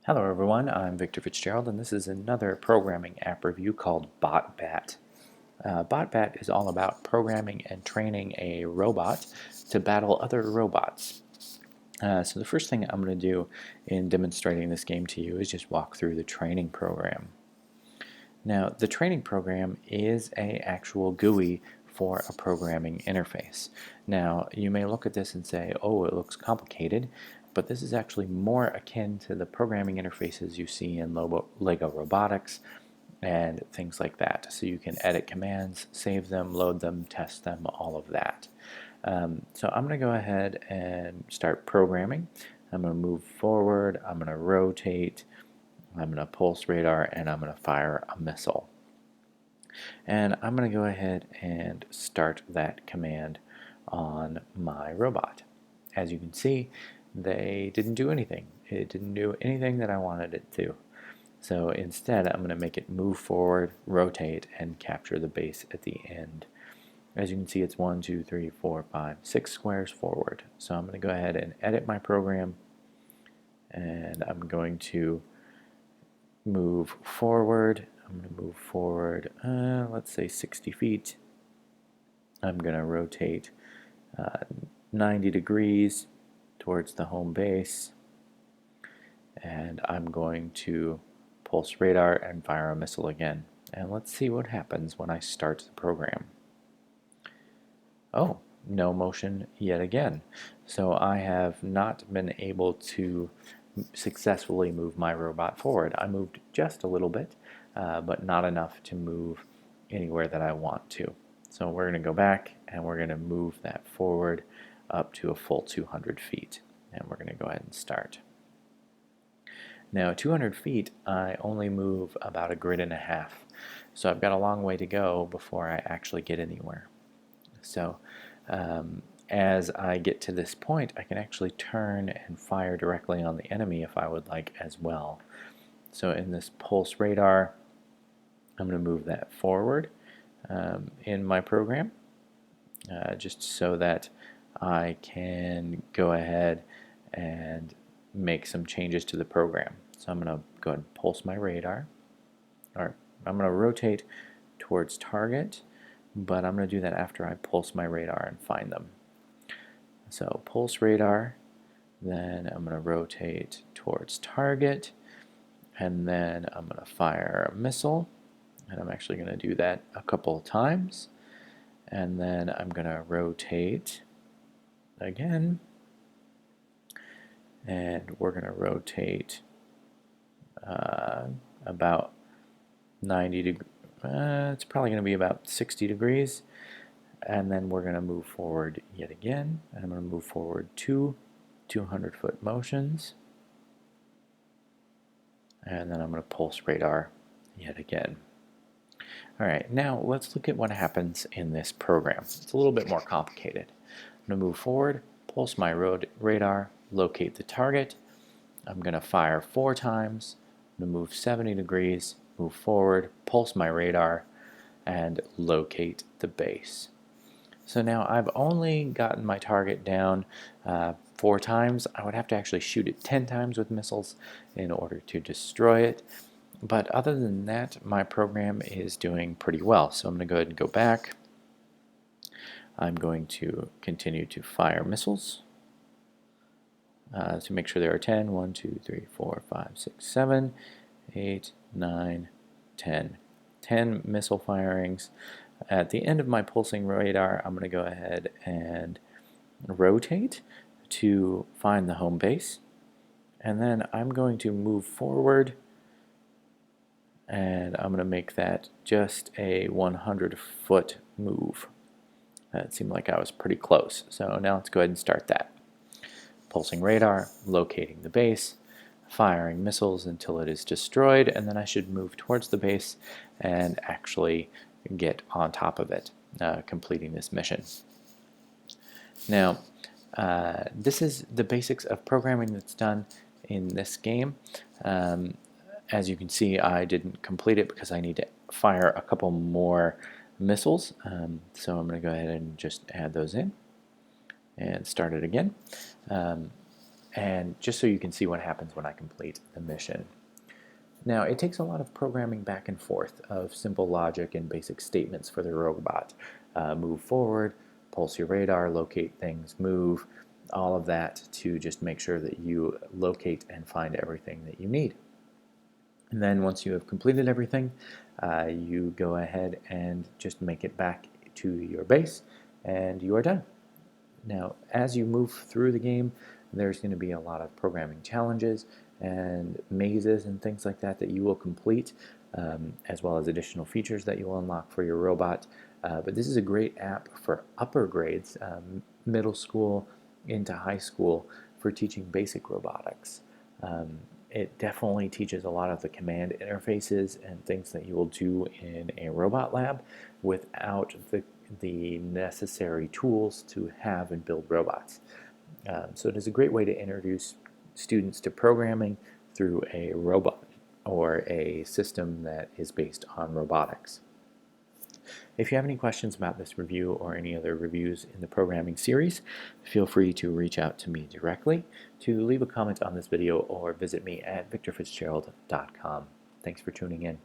Hello everyone, I'm Victor Fitzgerald and this is another programming app review called BotBat. BotBat is all about programming and training a robot to battle other robots. So the first thing I'm going to do in demonstrating this game to you is just walk through the training program. Now the training program is an actual GUI for a programming interface. Now you may look at this and say, oh, it looks complicated, but this is actually more akin to the programming interfaces you see in Lego robotics and things like that. So you can edit commands, save them, load them, test them, all of that. So I'm going to go ahead and start programming. I'm going to move forward, I'm going to rotate, I'm going to pulse radar, and I'm going to fire a missile. And I'm going to go ahead and start that command on my robot. As you can see, they didn't do anything. It didn't do anything that I wanted it to. So instead, I'm going to make it move forward, rotate, and capture the base at the end. As you can see, it's 1, 2, 3, 4, 5, 6 squares forward. So I'm going to go ahead and edit my program, and I'm going to move forward. I'm going to move forward, let's say 60 feet. I'm going to rotate 90 degrees towards the home base, and I'm going to pulse radar and fire a missile again. And let's see what happens when I start the program. Oh, no motion yet again. So I have not been able to successfully move my robot forward. I moved just a little bit, but not enough to move anywhere that I want to. So we're going to go back and we're going to move that forward up to a full 200 feet. And we're going to go ahead and start. Now 200 feet, I only move about a grid and a half. So I've got a long way to go before I actually get anywhere. So as I get to this point, I can actually turn and fire directly on the enemy if I would like as well. So in this pulse radar, I'm going to move that forward in my program, just so that I can go ahead and make some changes to the program. So I'm going to go ahead and pulse my radar, or I'm going to rotate towards target, but I'm going to do that after I pulse my radar and find them. So pulse radar, then I'm going to rotate towards target, and then I'm going to fire a missile, and I'm actually going to do that a couple of times, and then I'm going to rotate again, and we're going to rotate about 90 degrees. It's probably going to be about 60 degrees, and then we're going to move forward yet again, and I'm going to move forward 200-foot motions, and then I'm going to pulse radar yet again. Alright, now let's look at what happens in this program. It's a little bit more complicated. I'm going to move forward, pulse my radar, locate the target. I'm going to fire 4 times. I'm going to move 70 degrees, move forward, pulse my radar, and locate the base. So now I've only gotten my target down 4 times. I would have to actually shoot it 10 times with missiles in order to destroy it. But other than that, my program is doing pretty well. So I'm going to go ahead and go back. I'm going to continue to fire missiles to make sure there are 10. 1, 2, 3, 4, 5, 6, 7, 8, 9, 10. 10 missile firings. At the end of my pulsing radar, I'm going to go ahead and rotate to find the home base. And then I'm going to move forward, and I'm going to make that just a 100-foot move. That seemed like I was pretty close. So now let's go ahead and start that. Pulsing radar, locating the base, firing missiles until it is destroyed, and then I should move towards the base and actually get on top of it, completing this mission. Now, this is the basics of programming that's done in this game. As you can see, I didn't complete it because I need to fire a couple more missiles. So I'm going to go ahead and just add those in and start it again. and just so you can see what happens when I complete the mission. Now, it takes a lot of programming back and forth of simple logic and basic statements for the robot. Move forward, pulse your radar, locate things, move, all of that to just make sure that you locate and find everything that you need. And then once you have completed everything, you go ahead and just make it back to your base, and you are done. Now, as you move through the game, there's going to be a lot of programming challenges and mazes and things like that that you will complete, as well as additional features that you will unlock for your robot. But this is a great app for upper grades, middle school into high school, for teaching basic robotics. It definitely teaches a lot of the command interfaces and things that you will do in a robot lab without the necessary tools to have and build robots. So it is a great way to introduce students to programming through a robot or a system that is based on robotics. If you have any questions about this review or any other reviews in the programming series, feel free to reach out to me directly, to leave a comment on this video, or visit me at victorfitzgerald.com. Thanks for tuning in.